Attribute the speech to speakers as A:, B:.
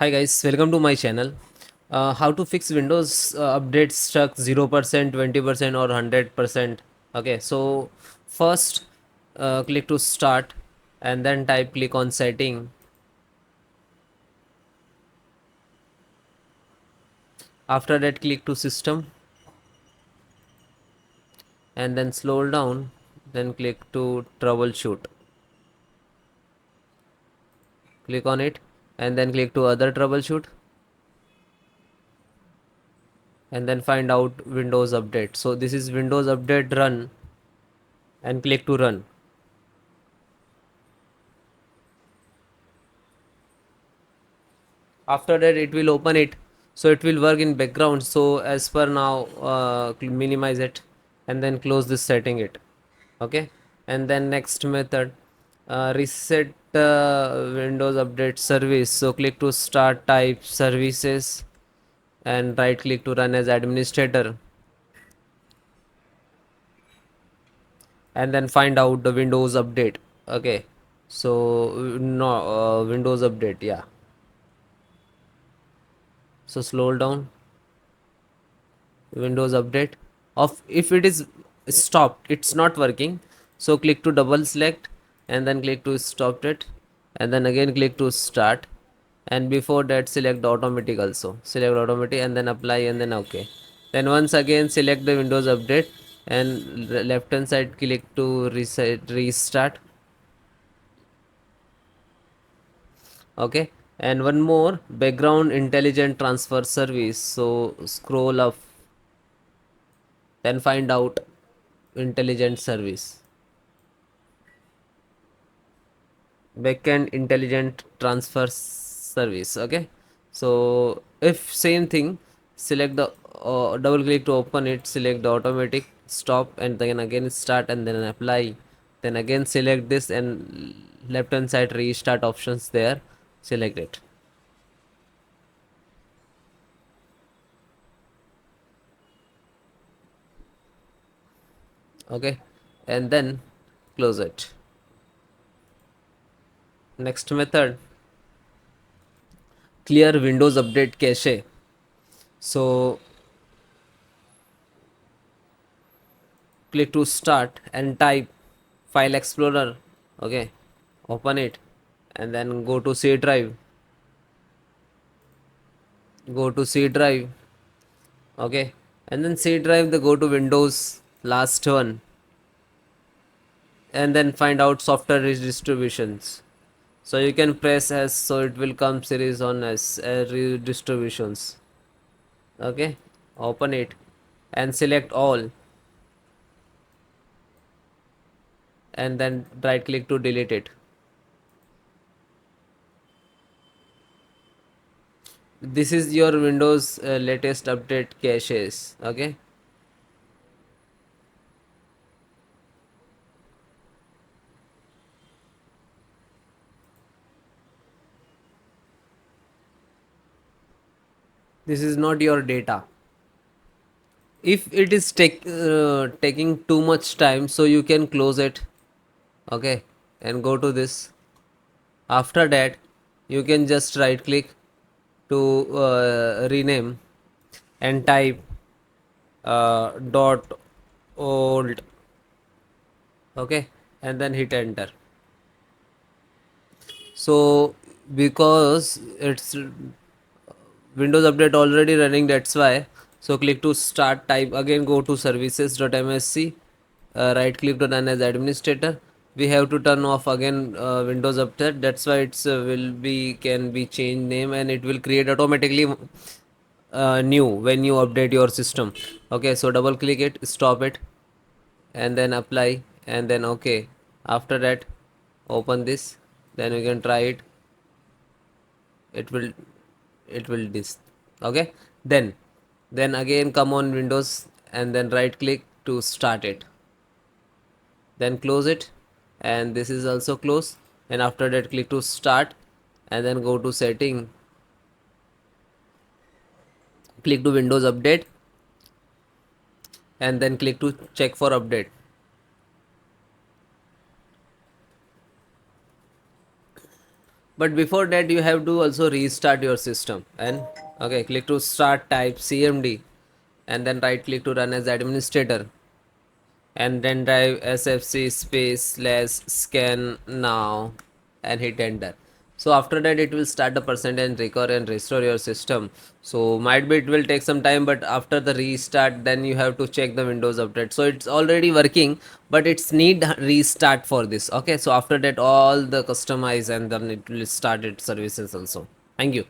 A: Hi guys, welcome to my channel. How to fix Windows update stuck 0%, 20% or 100%. Okay, so first click to start and then click on setting. After that click to system and then scroll down, then click to troubleshoot. Click on it and then click to other troubleshoot and then find out Windows update. So this is Windows update run and click to run. After that it will open it, so it will work in background. So as per now, minimize it and then close this setting it. Okay, and then next method, reset Windows update service. So click to start, type services and right click to run as administrator and then find out the Windows update. Okay, so no, Windows update, yeah. So scroll down, Windows update of, if it is stopped, it's not working, so click to double select and then click to stop it and then again click to start, and before that select automatic, also select automatic and then apply and then okay. Then once again select the Windows update and left hand side click to reset restart. Okay, and one more, background intelligent transfer service. So scroll up, then find out intelligent service, backend intelligent transfer service. Okay, so if same thing, select the double click to open it, select the automatic, stop and then again start and then apply, then again select this and left hand side restart options there, select it. Okay, and then close it. Next method, clear Windows update cache. So click to start and type file explorer. Okay, open it and then go to C drive, go to C drive. Okay, and then C drive, the go to Windows last one and then find out software distributions. So you can press S, so it will come series on S, distributions. Okay, open it and select all and then right click to delete it. This is your Windows latest update caches. Okay, this is not your data. If it is taking too much time, so you can close it. Okay, and go to this. After that you can just right click to rename and type dot old. Okay, and then hit enter. So because it's Windows update already running, that's why. So click to start, type again, go to services.msc, right click to run as administrator. We have to turn off again Windows update, that's why it's will be, can be change name and it will create automatically new when you update your system. Okay, so double click it, stop it and then apply and then okay. After that open this, then you can try it. It will this. Okay, then again come on Windows and then right click to start it, then close it and this is also close, and after that click to start and then go to setting, click to Windows update and then click to check for update. but before that you have to also restart your system. And okay, click to start, type cmd, and then right click to run as administrator, and then type sfc space slash scan now and hit enter. So after that it will start the percent and recover and restore your system. So might be it will take some time, but after the restart then you have to check the windows update. So it's already working, but it's need restart for this. Okay, so after that all the customize and then it will start its services also. Thank you.